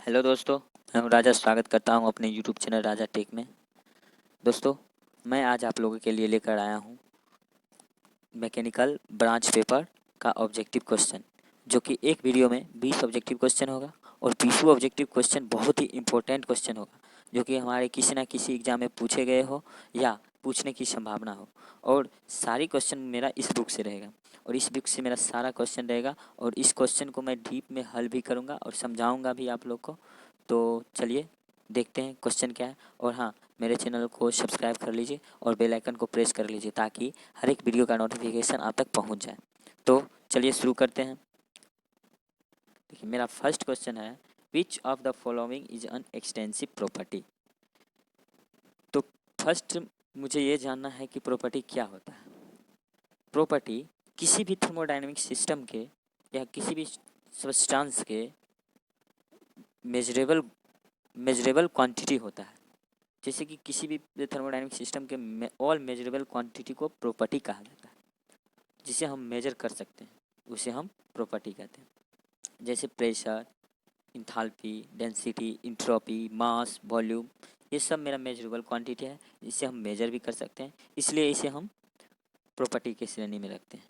Hello दोस्तों, मैं हूं राजा। स्वागत करता हूं अपने यूट्यूब चैनल राजा टेक में। दोस्तों, मैं आज आप लोगों के लिए लेकर आया हूं मैकेनिकल ब्रांच पेपर का ऑब्जेक्टिव क्वेश्चन, जो कि एक वीडियो में 20 ऑब्जेक्टिव क्वेश्चन होगा और 20वां ऑब्जेक्टिव क्वेश्चन बहुत ही इंपॉर्टेंट क्वेश्चन होगा, जो कि हमारे किसी ना किसी एग्जाम में पूछे गए हो या पूछने की संभावना हो। और सारी क्वेश्चन मेरा इस बुक से रहेगा और इस बुक से मेरा सारा क्वेश्चन रहेगा और इस क्वेश्चन को मैं डीप में हल भी करूँगा और समझाऊँगा भी आप लोग को। तो चलिए देखते हैं क्वेश्चन क्या है। और हाँ, मेरे चैनल को सब्सक्राइब कर लीजिए और बेल आइकन को प्रेस कर लीजिए ताकि हर एक वीडियो का नोटिफिकेशन आप तक पहुंच जाए। तो चलिए शुरू करते हैं। देखिए, मेरा फर्स्ट क्वेश्चन है, विच of the following is an extensive property. तो फर्स्ट मुझे ये जानना है कि प्रॉपर्टी क्या होता है। प्रॉपर्टी किसी भी थर्मोडायनेमिक सिस्टम के या किसी भी सब्सटेंस के मेजरेबल क्वांटिटी होता है। जैसे कि किसी भी थर्मोडायनेमिक सिस्टम के ऑल मेजरेबल क्वांटिटी को प्रॉपर्टी कहा जाता है, जिसे हम मेजर कर सकते हैं उसे हम प्रॉपर्टी कहते हैं। जैसे प्रेशर, इंथाल्पी, डेंसिटी, इंट्रोपी, मास, वॉल्यूम, ये सब मेरा मेजरेबल क्वांटिटी है, इसे हम मेजर भी कर सकते हैं, इसलिए इसे हम प्रॉपर्टी की श्रेणी में रखते हैं।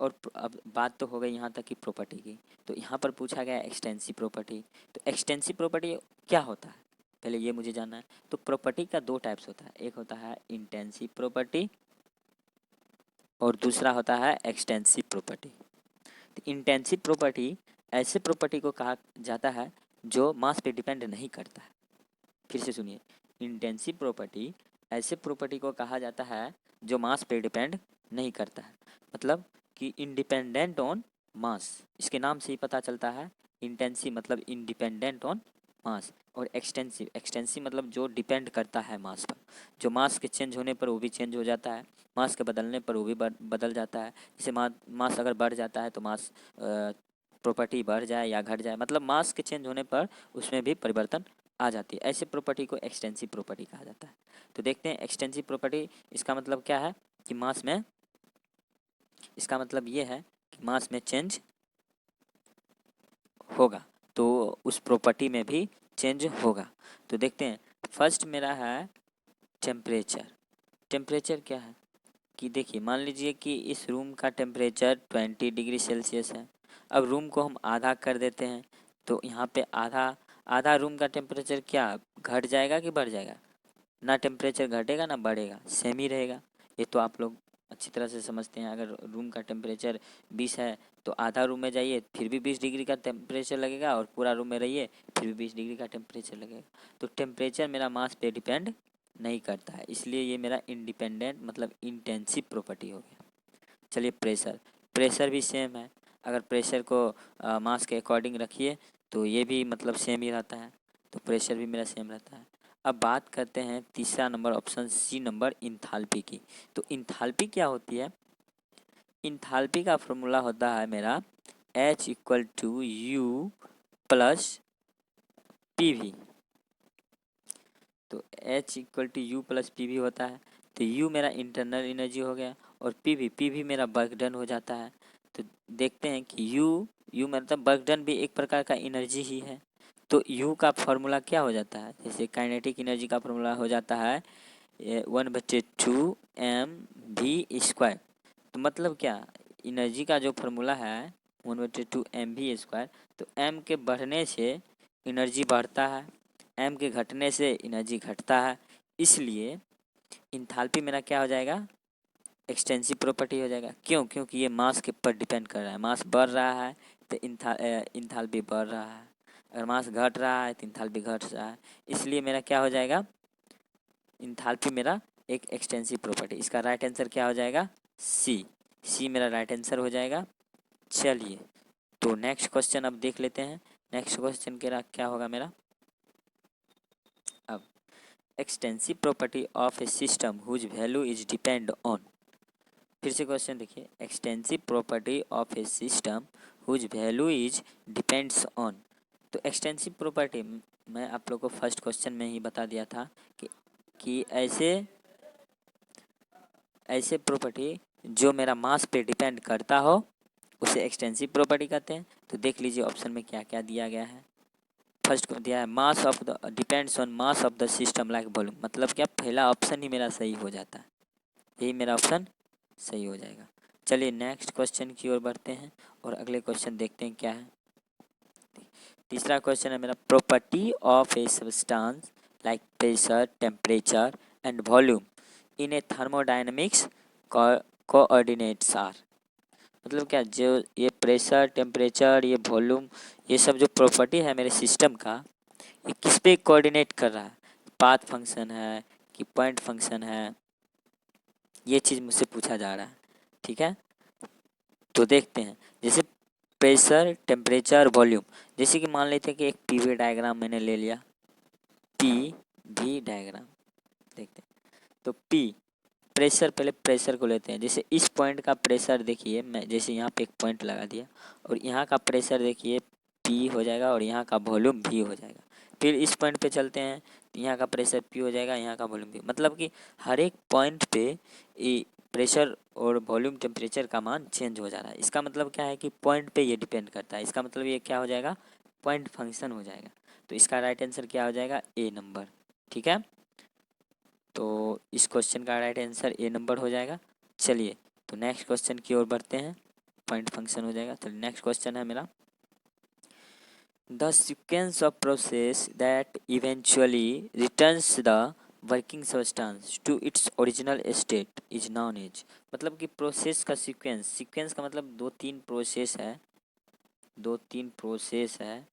और अब बात तो हो गई यहाँ तक कि प्रॉपर्टी की, तो यहाँ पर पूछा गया एक्सटेंसिव प्रॉपर्टी। तो एक्सटेंसिव प्रॉपर्टी क्या होता है, पहले ये मुझे जानना है। तो प्रॉपर्टी का दो टाइप्स होता है, एक होता है इंटेंसिव प्रॉपर्टी और दूसरा होता है एक्सटेंसिव प्रॉपर्टी। तो इंटेंसिव प्रॉपर्टी ऐसे प्रॉपर्टी को कहा जाता है जो मास पे डिपेंड नहीं करता है। फिर से सुनिए, इंटेंसिव प्रॉपर्टी ऐसे प्रॉपर्टी को कहा जाता है जो मास पे डिपेंड नहीं करता है, मतलब कि इंडिपेंडेंट ऑन मास। इसके नाम से ही पता चलता है, इंटेंसिव मतलब इंडिपेंडेंट ऑन मास और एक्सटेंसिव मतलब जो डिपेंड करता है मास पर। जो मास के चेंज होने पर वो भी चेंज हो जाता है, मास के बदलने पर वो भी बदल जाता है। जैसे मास अगर बढ़ जाता है तो मास प्रॉपर्टी बढ़ जाए या घट जाए, मतलब मास के चेंज होने पर उसमें भी परिवर्तन आ जाती है। ऐसे प्रॉपर्टी को एक्सटेंसिव प्रॉपर्टी कहा जाता है। तो देखते हैं एक्सटेंसिव प्रॉपर्टी इसका मतलब क्या है कि मास में, इसका मतलब ये है कि मास में चेंज होगा तो उस प्रॉपर्टी में भी चेंज होगा। तो देखते हैं, फर्स्ट मेरा है टेम्परेचर। टेम्परेचर क्या है कि देखिए, मान लीजिए कि इस रूम का टेम्परेचर 20 डिग्री सेल्सियस है। अब रूम को हम आधा कर देते हैं, तो यहाँ पे आधा आधा रूम का टेम्परेचर क्या घट जाएगा कि बढ़ जाएगा? ना टेम्परेचर घटेगा ना बढ़ेगा, सेम ही रहेगा। ये तो आप लोग अच्छी तरह से समझते हैं। अगर रूम का टेम्परेचर 20 है तो आधा रूम में जाइए फिर भी 20 डिग्री का टेम्परेचर लगेगा और पूरा रूम में रहिए फिर भी 20 डिग्री का टेम्परेचर लगेगा। तो टेम्परेचर मेरा मास पे डिपेंड नहीं करता है, इसलिए ये मेरा इंडिपेंडेंट मतलब इंटेंसिव प्रॉपर्टी हो गया। चलिए प्रेशर, प्रेशर भी सेम है। अगर प्रेशर को मास के अकॉर्डिंग रखिए तो ये भी मतलब सेम ही रहता है, तो प्रेशर भी मेरा सेम रहता है। अब बात करते हैं तीसरा number, option C number, enthalpy की। तो इंथाल्पी क्या होती है? इंथाल्पी का फॉर्मूला होता है मेरा H equal to U plus P V. तो H equal to U plus P V होता है। तो U मेरा इंटरनल एनर्जी हो गया और पी वी मेरा वर्क डन हो जाता है। तो देखते हैं कि यू मतलब वर्क डन भी एक प्रकार का एनर्जी ही है। तो U का फॉर्मूला क्या हो जाता है? जैसे काइनेटिक एनर्जी का फॉर्मूला हो जाता है 1/2 mv²। तो मतलब क्या, एनर्जी का जो फॉर्मूला है 1/2 mv²। तो m के बढ़ने से एनर्जी बढ़ता है, m के घटने से एनर्जी घटता है, इसलिए इंथाल्पी मेरा क्या हो जाएगा? एक्सटेंसिव प्रॉपर्टी हो जाएगा। क्यों? क्योंकि ये मास के ऊपर डिपेंड कर रहा है। मास बढ़ रहा है तो इंथाल्पी बढ़ रहा है, अगर मास घट रहा है तो इंथाल्पी घट रहा है, इसलिए मेरा क्या हो जाएगा? इंथाल्पी मेरा एक एक्सटेंसिव प्रॉपर्टी। इसका राइट आंसर क्या हो जाएगा? सी मेरा राइट आंसर हो जाएगा। चलिए तो नेक्स्ट क्वेश्चन अब देख लेते हैं। नेक्स्ट क्वेश्चन क्या होगा मेरा? अब extensive property of a system whose value is depend on. फिर से क्वेश्चन देखिए, extensive property of a system whose value is depends on. तो एक्सटेंसिव प्रॉपर्टी मैं आप लोग को फर्स्ट क्वेश्चन में ही बता दिया था कि ऐसे प्रॉपर्टी जो मेरा मास पे डिपेंड करता हो उसे एक्सटेंसिव प्रॉपर्टी कहते हैं। तो देख लीजिए ऑप्शन में क्या क्या दिया गया है। फर्स्ट को दिया है mass of the depends on mass of the system like volume, मतलब क्या पहला ऑप्शन ही मेरा सही हो जाता है, यही मेरा ऑप्शन सही हो जाएगा। चलिए नेक्स्ट क्वेश्चन की ओर बढ़ते हैं और अगले क्वेश्चन देखते हैं क्या है। तीसरा क्वेश्चन है मेरा property of a substance like pressure temperature and volume in a thermodynamics coordinates are, मतलब क्या जो ये प्रेशर टेम्परेचर ये वॉल्यूम ये सब जो प्रॉपर्टी है मेरे सिस्टम का, ये किस पे कोऑर्डिनेट कर रहा है, पाथ फंक्शन है कि पॉइंट फंक्शन है, ये चीज़ मुझसे पूछा जा रहा है। ठीक है, तो देखते हैं। जैसे प्रेशर टेम्परेचर वॉल्यूम, जैसे कि मान लेते हैं कि एक पीवी डायग्राम मैंने ले लिया, पी वी डायग्राम देखते हैं। तो पी प्रेशर, पहले प्रेशर को लेते हैं। जैसे इस पॉइंट का प्रेशर देखिए, मैं जैसे यहाँ पे एक पॉइंट लगा दिया और यहाँ का प्रेशर देखिए पी हो जाएगा और यहाँ का वॉल्यूम भी हो जाएगा। फिर इस पॉइंट पे चलते हैं, यहाँ का प्रेशर पी हो जाएगा, यहाँ का वॉल्यूम भी, मतलब कि हर एक पॉइंट पे प्रेशर और वॉल्यूम टेम्परेचर का मान चेंज हो जा रहा है। इसका मतलब क्या है कि पॉइंट पे ये डिपेंड करता है, इसका मतलब ये क्या हो जाएगा, पॉइंट फंक्शन हो जाएगा। तो इसका राइट आंसर क्या हो जाएगा, ए नंबर। ठीक है, तो इस क्वेश्चन का राइट आंसर ए नंबर हो जाएगा। चलिए तो नेक्स्ट क्वेश्चन की ओर बढ़ते हैं, पॉइंट फंक्शन हो जाएगा। तो नेक्स्ट क्वेश्चन है मेरा the sequence of process that eventually returns the working substance to its original state is known as, मतलब कि प्रोसेस का सीक्वेंस, सीक्वेंस का मतलब दो तीन प्रोसेस है, दो तीन प्रोसेस है,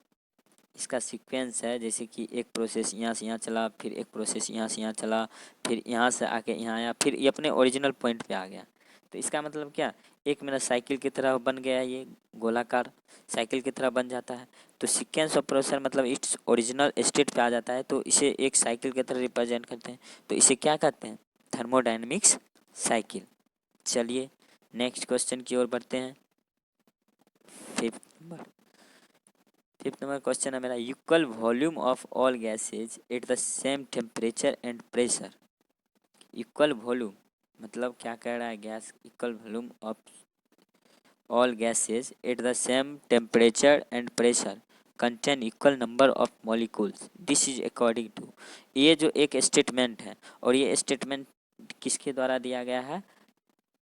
इसका सीक्वेंस है। जैसे कि एक प्रोसेस यहाँ से यहाँ चला, फिर एक प्रोसेस यहाँ से यहाँ चला, फिर यहाँ से आके यहाँ आया, फिर ये अपने ओरिजिनल पॉइंट पे आ गया। तो इसका मतलब क्या, एक मेरा साइकिल की तरह बन गया, ये गोलाकार साइकिल की तरह बन जाता है। तो सीक्वेंस ऑफ प्रोसेस मतलब इट्स ओरिजिनल स्टेट पे आ जाता है, तो इसे एक साइकिल की तरह रिप्रेजेंट करते हैं। तो इसे क्या कहते हैं, थर्मोडायनेमिक्स साइकिल। चलिए नेक्स्ट क्वेश्चन की ओर बढ़ते हैं। फिफ्थ नंबर क्वेश्चन है मेरा equal volume of all gases at the same temperature and pressure. Equal volume मतलब क्या कह रहा है, gas equal volume of all gases at the same temperature and pressure contain equal number of molecules, this is according to. ये जो एक statement है और ये स्टेटमेंट किसके द्वारा दिया गया है,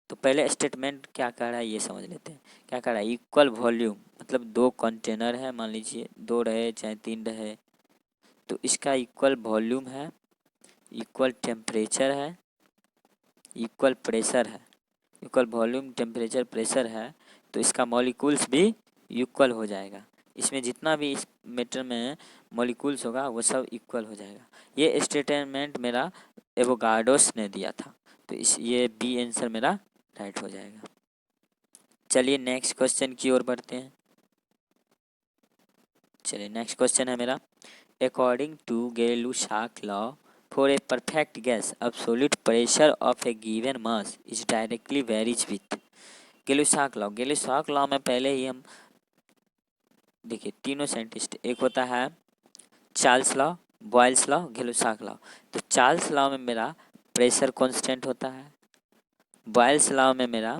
तो पहले स्टेटमेंट क्या कह रहा है ये समझ लेते हैं। क्या कह रहा है, इक्वल वॉल्यूम मतलब दो कंटेनर है, मान लीजिए दो रहे चाहे तीन रहे, तो इसका इक्वल वॉल्यूम है, इक्वल टेम्परेचर है, इक्वल प्रेशर है। इक्वल वॉल्यूम टेम्परेचर प्रेशर है तो इसका मॉलिक्यूल्स भी इक्वल हो जाएगा। इसमें जितना भी इस मैटर में मॉलिक्यूल्स होगा वो सब इक्वल हो जाएगा। ये स्टेटमेंट मेरा एवोगाड्रोस ने दिया था, तो इस ये बी आंसर मेरा राइट हो जाएगा। चलिए नेक्स्ट क्वेश्चन की ओर बढ़ते हैं। चलिए नेक्स्ट क्वेश्चन है मेरा according to Gay Lussac law for a perfect gas absolute pressure of a given mass is directly varies with. Gay Lussac law, Gay Lussac law में पहले ही हम देखिए तीनों साइंटिस्ट, एक होता है Charles law, Boyle's law, Gay Lussac law. तो चार्ल्स लॉ में मेरा प्रेशर कांस्टेंट होता है, बॉयल्स लॉ में मेरा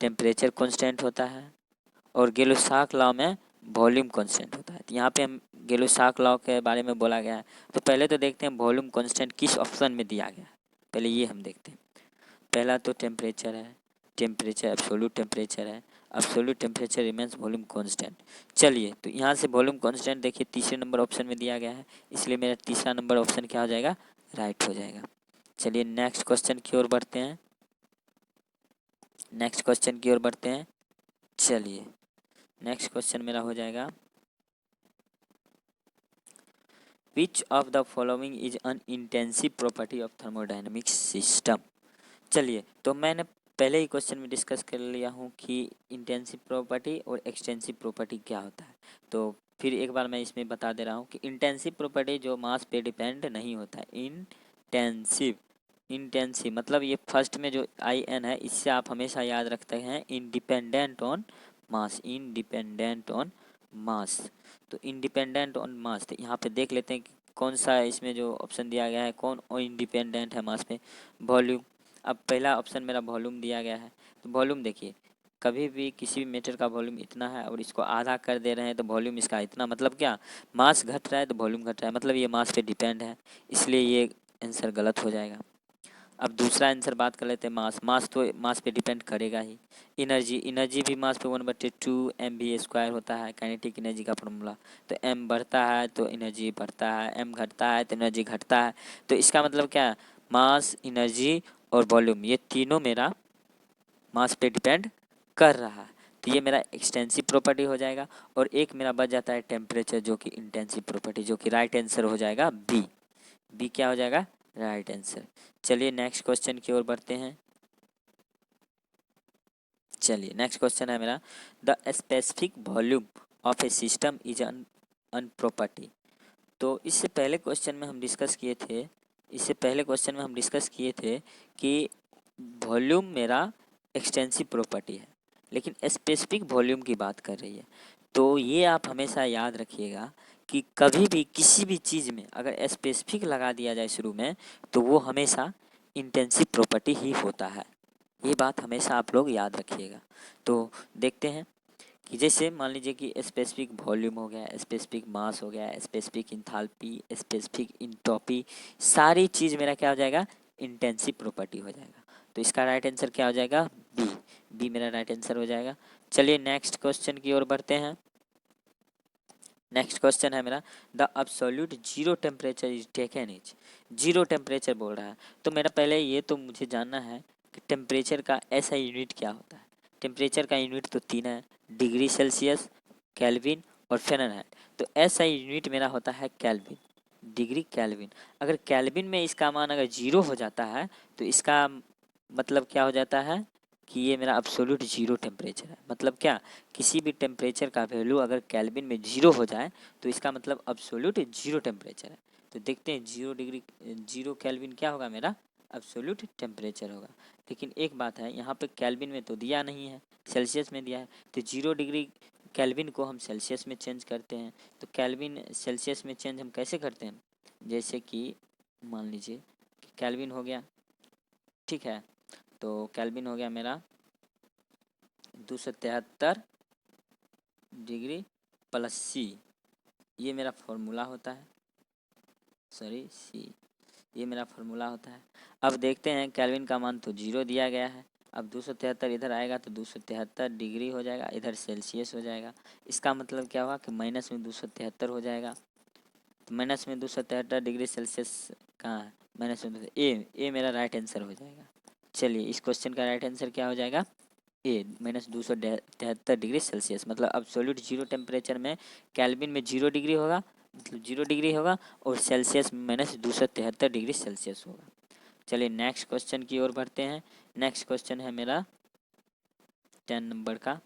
टेम्परेचर कांस्टेंट होता है और गेलुसाक लॉ में वॉल्यूम कांस्टेंट होता है। तो यहाँ पे हम गेलुसाक लॉ के बारे में बोला गया है, तो पहले तो देखते हैं वॉल्यूम कांस्टेंट किस ऑप्शन में दिया गया है, पहले ये हम देखते हैं। पहला तो टेम्परेचर है, टेम्परेचर एब्सोल्यूट टेम्परेचर है, absolute temperature remains volume constant. चलिए तो यहाँ से वॉल्यूम कांस्टेंट देखिए तीसरे नंबर ऑप्शन में दिया गया है, इसलिए मेरा तीसरा नंबर ऑप्शन क्या हो जाएगा, राइट हो जाएगा। चलिए नेक्स्ट क्वेश्चन की ओर बढ़ते हैं, नेक्स्ट क्वेश्चन की ओर बढ़ते हैं। चलिए नेक्स्ट क्वेश्चन मेरा हो जाएगा which of the following is an intensive property of thermodynamics system. चलिए तो मैंने पहले ही क्वेश्चन में डिस्कस कर लिया हूँ कि इंटेंसिव प्रॉपर्टी और एक्सटेंसिव प्रॉपर्टी क्या होता है। तो फिर एक बार मैं इसमें बता दे रहा हूँ कि इंटेंसिव प्रॉपर्टी जो मास पे डिपेंड नहीं होता है, इंटेंसिव, इंटेंसिव मतलब ये फर्स्ट में जो आई एन है इससे आप हमेशा याद रखते हैं independent on mass, independent on मास। तो इंडिपेंडेंट ऑन मास, तो यहाँ पे देख लेते हैं कि कौन सा इसमें जो ऑप्शन दिया गया है कौन इंडिपेंडेंट है मास पे, वॉल्यूम। अब पहला ऑप्शन मेरा वॉल्यूम दिया गया है, तो वॉल्यूम देखिए कभी भी किसी भी मैटर का वॉल्यूम इतना है और इसको आधा कर दे रहे हैं तो वॉल्यूम इसका इतना, मतलब क्या, मास घट रहा है तो वॉल्यूम घट रहा है, मतलब ये मास पे डिपेंड है, इसलिए ये आंसर गलत हो जाएगा। अब दूसरा आंसर बात कर लेते हैं। मास तो मास पे डिपेंड करेगा ही। एनर्जी भी मास पे 1/2 mv² होता है काइनेटिक एनर्जी का फॉर्मूला। तो m बढ़ता है तो एनर्जी बढ़ता है, m घटता है तो एनर्जी घटता है। तो इसका मतलब क्या, मास, एनर्जी और वॉल्यूम ये तीनों मेरा मास पे डिपेंड कर रहा है। तो ये मेरा एक्सटेंसिव प्रॉपर्टी हो जाएगा। और एक मेरा बच जाता है टेम्परेचर, जो कि इंटेंसिव प्रॉपर्टी, जो कि राइट आंसर हो जाएगा बी क्या हो जाएगा, राइट आंसर। चलिए नेक्स्ट क्वेश्चन की ओर बढ़ते हैं। चलिए नेक्स्ट क्वेश्चन है मेरा, the specific volume of a system is an property. तो इससे पहले क्वेश्चन में हम डिस्कस किए थे कि वॉल्यूम मेरा एक्सटेंसिव प्रॉपर्टी है, लेकिन स्पेसिफिक वॉल्यूम की बात कर रही है। तो ये आप हमेशा याद रखिएगा कि कभी भी किसी भी चीज़ में अगर स्पेसिफिक लगा दिया जाए शुरू में, तो वो हमेशा इंटेंसिव प्रॉपर्टी ही होता है। ये बात हमेशा आप लोग याद रखिएगा। तो देखते हैं कि जैसे मान लीजिए कि स्पेसिफिक वॉल्यूम हो गया, स्पेसिफिक मास हो गया, स्पेसिफिक इंथाल्पी, स्पेसिफिक इंट्रोपी, सारी चीज़ मेरा क्या हो जाएगा, इंटेंसिव प्रॉपर्टी हो जाएगा। तो इसका राइट आंसर क्या हो जाएगा, बी मेरा राइट आंसर हो जाएगा। चलिए नेक्स्ट क्वेश्चन की ओर बढ़ते हैं। नेक्स्ट क्वेश्चन है मेरा, the absolute zero temperature is taken is. Zero temperature बोल रहा है, तो मेरा पहले ये तो मुझे जानना है कि टेम्परेचर का ऐसा यूनिट क्या होता है। टेम्परेचर का यूनिट तो 3 है, डिग्री सेल्सियस, केल्विन और फ़ारेनहाइट। तो ऐसा यूनिट मेरा होता है केल्विन, डिग्री केल्विन। अगर केल्विन में इसका मान अगर जीरो हो जाता है तो इसका मतलब क्या हो जाता है कि ये मेरा अब्सोल्यूट जीरो टेम्परेचर है। मतलब क्या, किसी भी टेम्परेचर का वैल्यू अगर केल्विन में जीरो हो जाए तो इसका मतलब अब्सोल्यूट जीरो टेम्परेचर है। तो देखते हैं जीरो केल्विन क्या होगा, मेरा अब्सोल्यूट टेम्परेचर होगा। लेकिन एक बात है, यहाँ पे केल्विन में तो दिया नहीं है, सेल्सियस में दिया है। तो 0 डिग्री केल्विन को हम सेल्सियस में चेंज करते हैं। तो केल्विन सेल्सियस में चेंज हम कैसे करते हैं, जैसे कि मान लीजिए कि केल्विन हो गया, ठीक है, तो केल्विन हो गया मेरा 273 डिग्री प्लस सी, ये मेरा फॉर्मूला होता है, सॉरी सी, ये मेरा फॉर्मूला होता है। अब देखते हैं केल्विन का मान तो 0 दिया गया है। अब 273 इधर आएगा तो 273 डिग्री हो जाएगा, इधर सेल्सियस हो जाएगा। इसका मतलब क्या हुआ कि माइनस में 273 हो जाएगा। तो माइनस में 273 डिग्री सेल्सियस कहाँ है, माइनस में ए मेरा राइट आंसर हो जाएगा। चलिए इस क्वेश्चन का राइट आंसर क्या हो जाएगा, ए -273 डिग्री सेल्सियस। मतलब अब्सोल्यूट जीरो टेम्परेचर में केल्विन में 0 डिग्री होगा, मतलब 0 डिग्री होगा, और सेल्सियस में -273 डिग्री सेल्सियस होगा। चलिए नेक्स्ट क्वेश्चन की ओर बढ़ते हैं। नेक्स्ट क्वेश्चन है मेरा 10 नंबर का।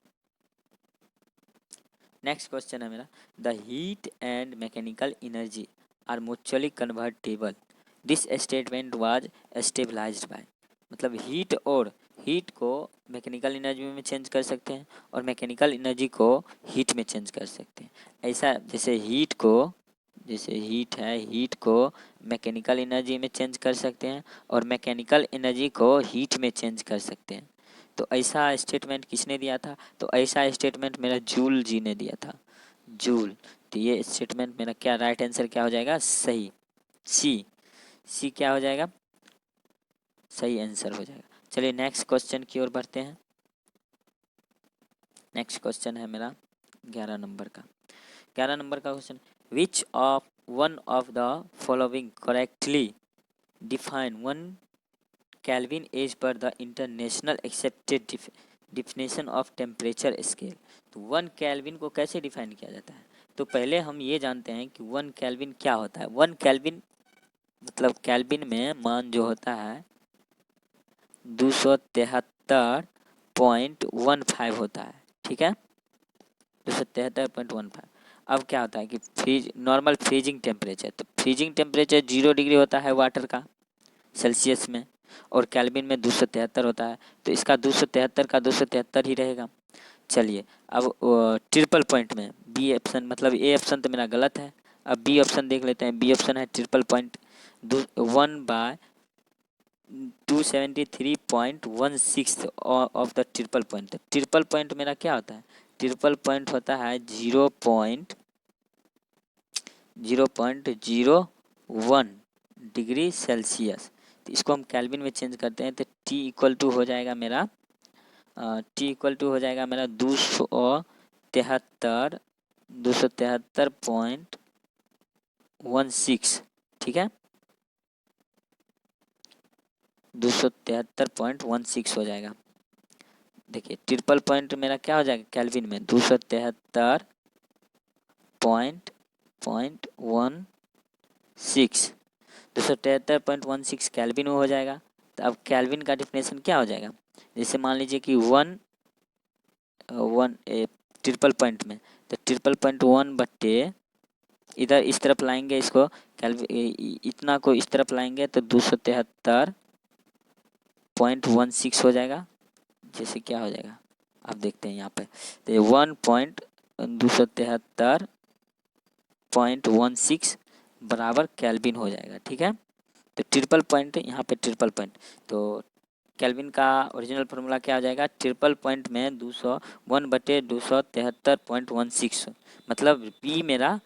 नेक्स्ट क्वेश्चन है मेरा, the heat and mechanical energy are mutually convertible, this statement was stabilized by. मतलब हीट को मैकेनिकल एनर्जी में चेंज कर सकते हैं और मैकेनिकल एनर्जी को हीट में चेंज कर सकते हैं। ऐसा जैसे हीट को मैकेनिकल एनर्जी में चेंज कर सकते हैं और मैकेनिकल एनर्जी को हीट में चेंज कर सकते हैं। तो ऐसा स्टेटमेंट किसने दिया था, तो ऐसा स्टेटमेंट मेरा जूल जी ने दिया था, जूल। तो ये स्टेटमेंट मेरा क्या राइट आंसर क्या हो जाएगा, सही, सी क्या हो जाएगा, सही आंसर हो जाएगा। चलिए नेक्स्ट क्वेश्चन की ओर बढ़ते हैं। नेक्स्ट क्वेश्चन है मेरा 11 नंबर का। 11 नंबर का question, which of one of the following correctly define 1 kelvin as per the international accepted definition of temperature scale. तो 1 केल्विन को कैसे डिफाइन किया जाता है, तो पहले हम ये जानते हैं कि 1 केल्विन क्या होता है। 1 केल्विन मतलब केल्विन में मान जो होता है 273.15 होता है, ठीक है, 273.15। अब क्या होता है कि नॉर्मल फ्रीजिंग टेम्परेचर, तो फ्रीजिंग टेम्परेचर 0 डिग्री होता है वाटर का सेल्सियस में, और केल्विन में 273 होता है। तो इसका 273 का 273 ही रहेगा। चलिए अब ट्रिपल पॉइंट में बी ऑप्शन, मतलब ए ऑप्शन तो मेरा गलत है, अब बी ऑप्शन देख लेते हैं। बी ऑप्शन है triple point 1/2 273.16 of the triple point. Triple point मेरा क्या होता है? ट्रिपल पॉइंट होता है 0.01 डिग्री सेल्सियस। तो इसको हम केल्विन में चेंज करते हैं तो T इक्वल टू हो जाएगा मेरा 273.16, ठीक है, 273.16 हो जाएगा। देखिए ट्रिपल पॉइंट मेरा क्या हो जाएगा केल्विन में? 273.16 केल्विन में हो जाएगा। तो अब केल्विन का डिफिनेशन क्या हो जाएगा? जैसे मान लीजिए कि वन ट्रिपल पॉइंट में, तो ट्रिपल पॉइंट 1/, इधर इस तरफ लाएंगे इसको, इतना को इस तरफ लाएंगे तो 273.16 हो जाएगा। जैसे क्या हो जाएगा आप देखते हैं यहाँ पे, तो 1.273.16 बराबर केल्विन हो जाएगा, ठीक है। तो ट्रिपल पॉइंट, यहाँ पे ट्रिपल पॉइंट, तो केल्विन का ओरिजिनल फार्मूला क्या हो जाएगा? ट्रिपल पॉइंट में 1/273.16, मतलब बी मेरा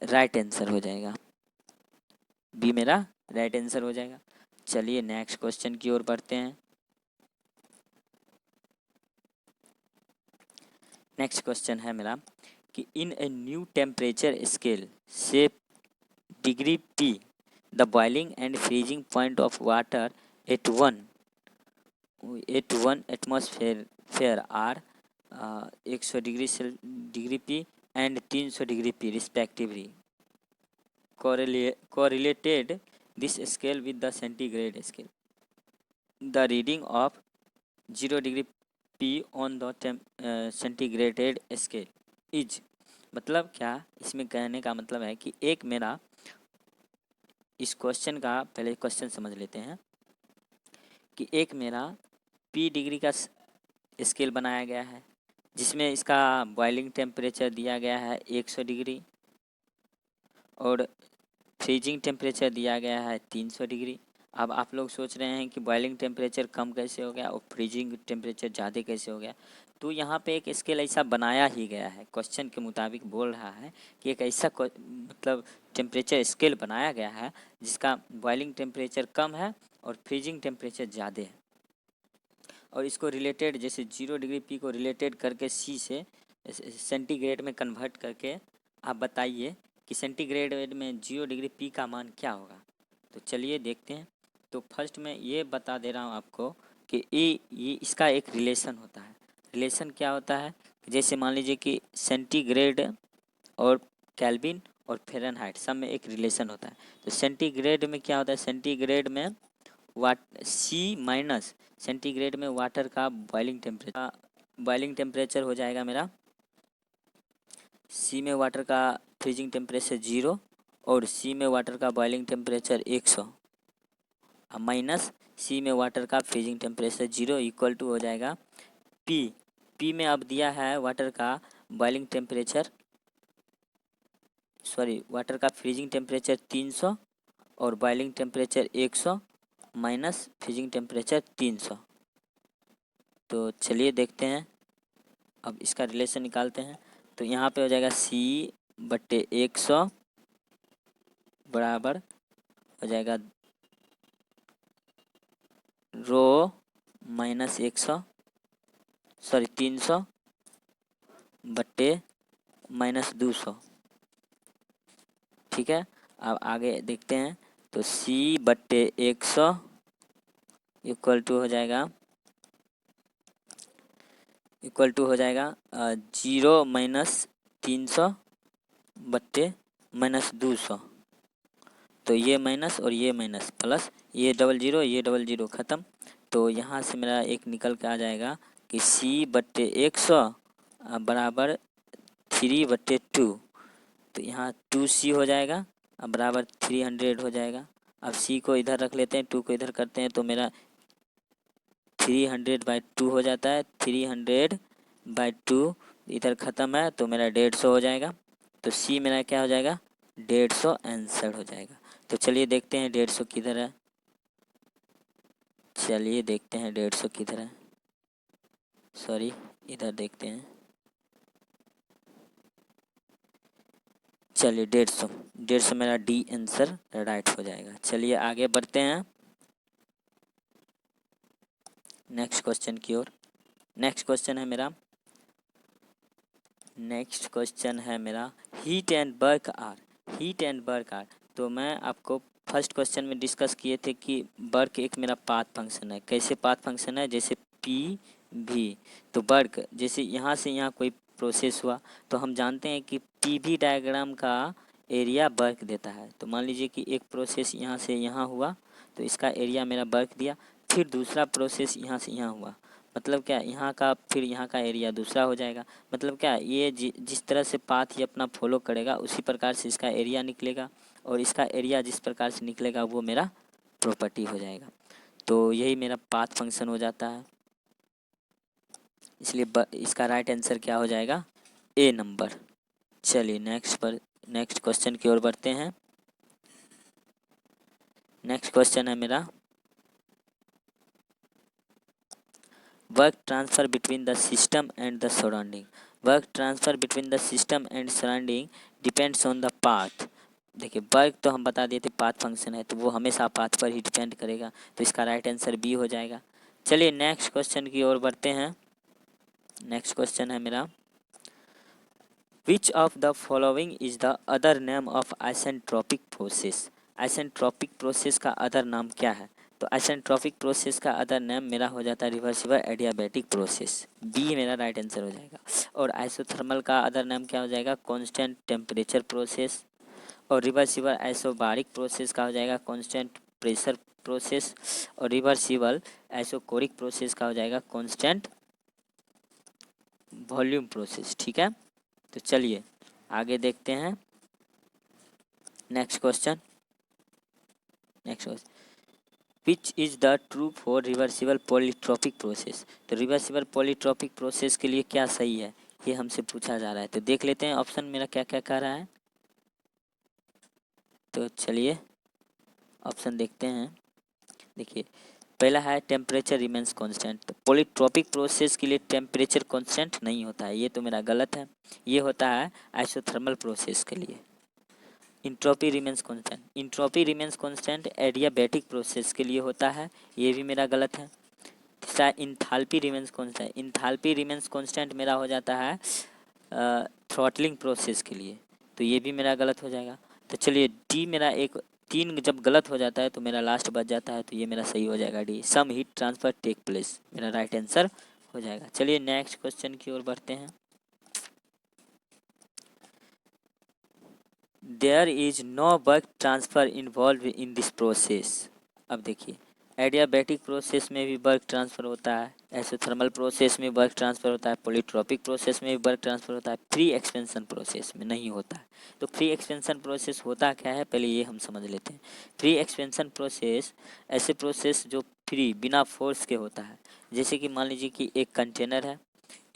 राइट आंसर हो जाएगा, बी मेरा राइट आंसर हो जाएगा। चलिए नेक्स्ट क्वेश्चन की ओर बढ़ते हैं। नेक्स्ट क्वेश्चन है मेरा कि in a new temperature scale say degree P the boiling and freezing point of water at one atmosphere are 100 degree P and 300 degree P respectively correlated this scale with the centigrade scale. The reading of 0 degree P on the centigrade scale is, मतलब क्या इसमें कहने का मतलब है कि एक मेरा, इस क्वेश्चन का पहले क्वेश्चन समझ लेते हैं कि एक मेरा P डिग्री का स्केल बनाया गया है जिसमें इसका बॉइलिंग टेम्परेचर दिया गया है 100 डिग्री और फ्रीजिंग टेम्परेचर दिया गया है 300 डिग्री। अब आप लोग सोच रहे हैं कि बॉइलिंग टेम्परेचर कम कैसे हो गया और फ्रीजिंग टेम्परेचर ज़्यादा कैसे हो गया? तो यहाँ पे एक स्केल ऐसा बनाया ही गया है, क्वेश्चन के मुताबिक बोल रहा है कि एक ऐसा मतलब टेम्परेचर स्केल बनाया गया है जिसका बॉइलिंग टेम्परेचर कम है और फ्रीजिंग टेम्परेचर ज़्यादा है, और इसको रिलेटेड जैसे 0 डिग्री P को रिलेटेड करके C से सेंटीग्रेड में कन्वर्ट करके आप बताइए कि सेंटीग्रेड में 0 डिग्री P का मान क्या होगा। तो चलिए देखते हैं। तो फर्स्ट मैं ये बता दे रहा हूँ आपको कि ये इसका एक रिलेशन होता है। रिलेशन क्या होता है? जैसे मान लीजिए कि सेंटीग्रेड और केल्विन और फ़ारेनहाइट सब में एक रिलेशन होता है। तो सेंटीग्रेड में क्या होता है? सेंटीग्रेड में C माइनस सेंटीग्रेड में वाटर का बॉइलिंग टेम्परेचर हो जाएगा मेरा, C में वाटर का फ्रीजिंग टेम्परेचर 0 और C में वाटर का बॉइलिंग टेम्परेचर 100 माइनस C में वाटर का फ्रीजिंग टेम्परेचर 0 इक्वल टू हो जाएगा P में अब दिया है वाटर का बॉइलिंग टेम्परेचर, वाटर का फ्रीजिंग टेम्परेचर 300 और boiling temperature 100 minus freezing temperature 300। तो चलिए देखते हैं, अब इसका रिलेशन निकालते हैं। तो यहाँ पे हो जाएगा C/100 बराबर हो जाएगा रो माइनस 300 बट्टे -200, ठीक है। अब आगे देखते हैं। तो C/100 इक्वल टू हो जाएगा 0 माइनस 300 बट्टे -200। तो ये माइनस और ये माइनस प्लस, ये डबल जीरो ख़त्म। तो यहाँ से मेरा एक निकल के आ जाएगा कि C/100 बराबर 3/2। तो यहाँ 2C हो जाएगा अब बराबर 300 हो जाएगा। अब C को इधर रख लेते हैं, 2 को इधर करते हैं, तो मेरा 300/2 हो जाता है। 300/2 इधर ख़त्म है तो मेरा 150 हो जाएगा। तो C मेरा क्या हो जाएगा? 150 आंसर हो जाएगा। तो चलिए देखते हैं 150 किधर है। चलिए देखते हैं 150 किधर है, सॉरी इधर देखते हैं। चलिए 150 मेरा डी आंसर राइट हो जाएगा। चलिए आगे बढ़ते हैं नेक्स्ट क्वेश्चन की ओर। नेक्स्ट क्वेश्चन है मेरा हीट एंड वर्क आर। तो मैं आपको फर्स्ट क्वेश्चन में डिस्कस किए थे कि वर्क एक मेरा पाथ फंक्शन है। कैसे पाथ फंक्शन है? जैसे पी भी, तो वर्क जैसे यहाँ से यहाँ कोई प्रोसेस हुआ तो हम जानते हैं कि पी भी डायग्राम का एरिया वर्क देता है। तो मान लीजिए कि एक प्रोसेस यहाँ से यहाँ हुआ तो इसका एरिया मेरा वर्क दिया, फिर दूसरा प्रोसेस यहाँ से यहाँ हुआ, मतलब क्या यहाँ का फिर यहाँ का एरिया दूसरा हो जाएगा। मतलब क्या ये जिस तरह से पाथ ये अपना फॉलो करेगा उसी प्रकार से इसका एरिया निकलेगा, और इसका एरिया जिस प्रकार से निकलेगा वो मेरा प्रॉपर्टी हो जाएगा। तो यही मेरा पाथ फंक्शन हो जाता है, इसलिए इसका राइट आंसर क्या हो जाएगा? ए नंबर। चलिए नेक्स्ट क्वेश्चन की ओर बढ़ते हैं। नेक्स्ट क्वेश्चन है मेरा work transfer between the system and the surrounding. Work transfer between the system and surrounding depends on the path. देखिए वर्क तो हम बता दिए थे पाथ फंक्शन है, तो वो हमेशा पाथ पर ही डिपेंड करेगा, तो इसका राइट आंसर बी हो जाएगा। चलिए नेक्स्ट क्वेश्चन की ओर बढ़ते हैं। नेक्स्ट क्वेश्चन है मेरा विच of the following is the other name of isentropic process. Isentropic process का अदर नाम क्या है? तो आइसेंट्रोपिक प्रोसेस का अदर नेम मेरा हो जाता है रिवर्सिबल एडियाबैटिक प्रोसेस, बी मेरा राइट आंसर हो जाएगा। और आइसोथर्मल का अदर नेम क्या हो जाएगा? Constant temperature process. और रिवर्सिबल आइसोबारिक प्रोसेस का हो जाएगा कांस्टेंट प्रेशर प्रोसेस। और रिवर्सिबल आइसोकोरिक प्रोसेस का हो जाएगा कांस्टेंट वॉल्यूम प्रोसेस। ठीक है, तो चलिए आगे देखते हैं next question. Which is the true for reversible polytropic process. तो रिवर्सिबल पॉलीट्रोपिक प्रोसेस के लिए क्या सही है ये हमसे पूछा जा रहा है, तो देख लेते हैं ऑप्शन मेरा क्या क्या कह रहा है। तो चलिए ऑप्शन देखते हैं। देखिए पहला है टेम्परेचर रिमेंस कांस्टेंट। तो पॉलीट्रोपिक प्रोसेस के लिए टेम्परेचर कांस्टेंट नहीं होता है, ये तो मेरा गलत है। ये होता है आइसोथर्मल प्रोसेस के लिए। Entropy remains constant, entropy remains constant adiabatic process के लिए होता है, ये भी मेरा गलत है। तीसरा enthalpy remains constant, enthalpy remains constant मेरा हो जाता है थ्रॉटलिंग प्रोसेस के लिए, तो ये भी मेरा गलत हो जाएगा। तो चलिए डी मेरा एक 3 जब गलत हो जाता है तो मेरा लास्ट बच जाता है, तो ये मेरा सही हो जाएगा D, some heat transfer take place, मेरा राइट आंसर हो जाएगा। चलिए नेक्स्ट क्वेश्चन की ओर बढ़ते हैं। There is no work transfer involve in this process. अब देखिए एडियाबैटिक प्रोसेस में भी वर्क ट्रांसफ़र होता है, एसोथर्मल प्रोसेस में वर्क ट्रांसफ़र होता है, पॉलीट्रोपिक प्रोसेस में भी वर्क ट्रांसफ़र होता है, फ्री एक्सपेंशन प्रोसेस में नहीं होता है। तो फ्री एक्सपेंशन प्रोसेस होता क्या है पहले ये हम समझ लेते हैं। फ्री एक्सपेंशन प्रोसेस ऐसे प्रोसेस जो फ्री बिना फोर्स के होता है। जैसे कि मान लीजिए कि एक कंटेनर है,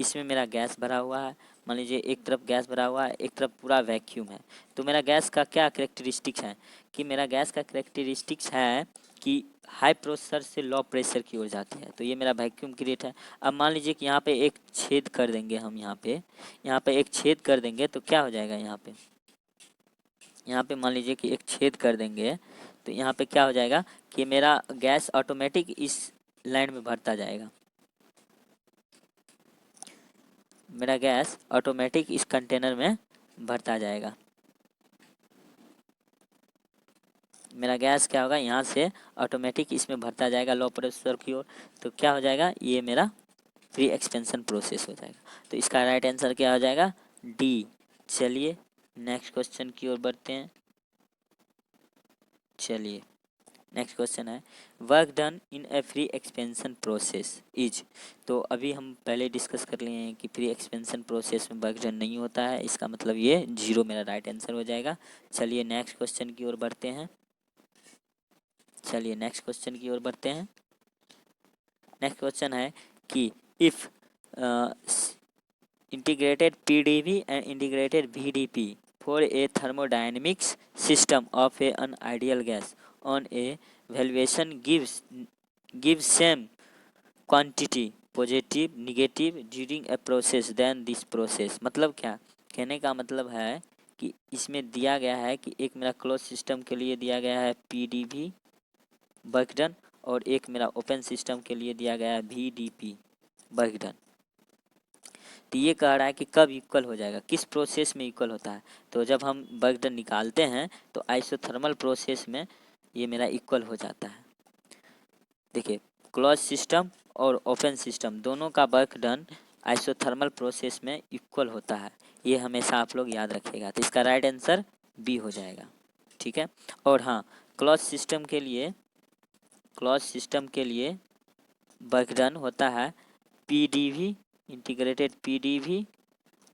इसमें मेरा गैस भरा हुआ है। मान लीजिए एक तरफ गैस भरा हुआ है, एक तरफ पूरा वैक्यूम है। तो मेरा गैस का क्या करेक्टरिस्टिक्स है कि मेरा गैस का करेक्टरिस्टिक्स है कि हाई प्रेशर से लो प्रेशर की ओर जाती है, तो ये मेरा वैक्यूम क्रिएट है। अब मान लीजिए कि यहाँ पे एक छेद कर देंगे हम, यहाँ पे एक छेद कर देंगे तो क्या हो जाएगा? यहाँ पे मान लीजिए कि एक छेद कर देंगे तो यहाँ पे क्या हो जाएगा कि मेरा गैस ऑटोमेटिक इस लाइन में भरता जाएगा। मेरा गैस ऑटोमेटिक इस कंटेनर में भरता जाएगा। मेरा गैस क्या होगा यहाँ से ऑटोमेटिक इसमें भरता जाएगा लो प्रेशर की ओर, तो क्या हो जाएगा? ये मेरा फ्री एक्सपेंशन प्रोसेस हो जाएगा। तो इसका राइट आंसर क्या हो जाएगा? डी। चलिए नेक्स्ट क्वेश्चन की ओर बढ़ते हैं। चलिए नेक्स्ट क्वेश्चन है work done in A free expansion process is. तो अभी हम पहले डिस्कस कर लिए हैं कि फ्री एक्सपेंशन प्रोसेस में वर्क डन नहीं होता है, इसका मतलब ये 0 मेरा राइट आंसर हो जाएगा। चलिए नेक्स्ट क्वेश्चन की ओर बढ़ते हैं। नेक्स्ट क्वेश्चन है कि if integrated P D V and integrated V D P for a thermodynamics system of a an ideal gas on a valuation gives give same quantity positive negative during a process then this process. मतलब क्या, कहने का मतलब है कि इसमें दिया गया है कि एक मेरा क्लोज सिस्टम के लिए दिया गया है PdV वर्क डन, और एक मेरा ओपन सिस्टम के लिए दिया गया है VdP वर्क डन। तो ये कह रहा है कि कब इक्वल हो जाएगा, किस प्रोसेस में इक्वल होता है। तो जब हम वर्क डन निकालते हैं तो आइसोथर्मल प्रोसेस में ये मेरा इक्वल हो जाता है। देखिए, क्लोज सिस्टम और ओपन सिस्टम दोनों का वर्क डन आइसोथर्मल प्रोसेस में इक्वल होता है, ये हमेशा आप लोग याद रखिएगा। तो इसका राइट आंसर बी हो जाएगा, ठीक है। और हाँ, क्लोज सिस्टम के लिए वर्क डन होता है PdV इंटीग्रेटेड PdV,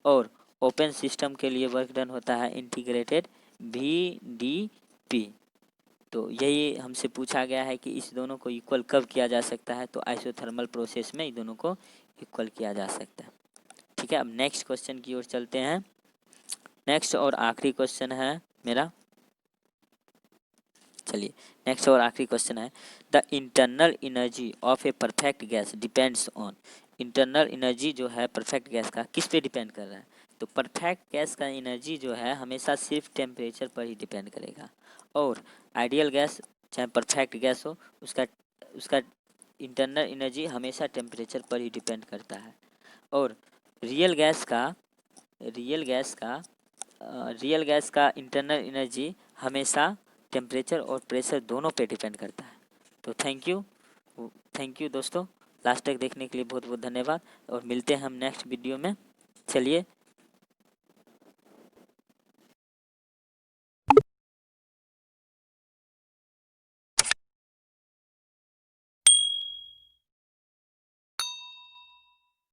और ओपन सिस्टम के लिए वर्क डन होता है इंटीग्रेटेड VdP। तो यही हमसे पूछा गया है कि इस दोनों को इक्वल कब किया जा सकता है। तो आइसोथर्मल प्रोसेस में इन दोनों को इक्वल किया जा सकता है, ठीक है। अब नेक्स्ट क्वेश्चन की ओर चलते हैं। नेक्स्ट और आखिरी क्वेश्चन है मेरा, चलिए नेक्स्ट और आखिरी क्वेश्चन है, the internal energy of A perfect gas depends on. Internal energy जो है परफेक्ट गैस का किस पे डिपेंड कर रहा है। तो परफेक्ट गैस का एनर्जी जो है हमेशा सिर्फ टेम्परेचर पर ही डिपेंड करेगा, और आइडियल गैस चाहे परफेक्ट गैस हो उसका उसका इंटरनल एनर्जी हमेशा टेम्परेचर पर ही डिपेंड करता है। और रियल गैस का रियल गैस का इंटरनल एनर्जी हमेशा टेम्परेचर और प्रेशर दोनों पे डिपेंड करता है। तो थैंक यू दोस्तों, लास्ट तक देखने के लिए बहुत बहुत धन्यवाद, और मिलते हैं हम नेक्स्ट वीडियो में। चलिए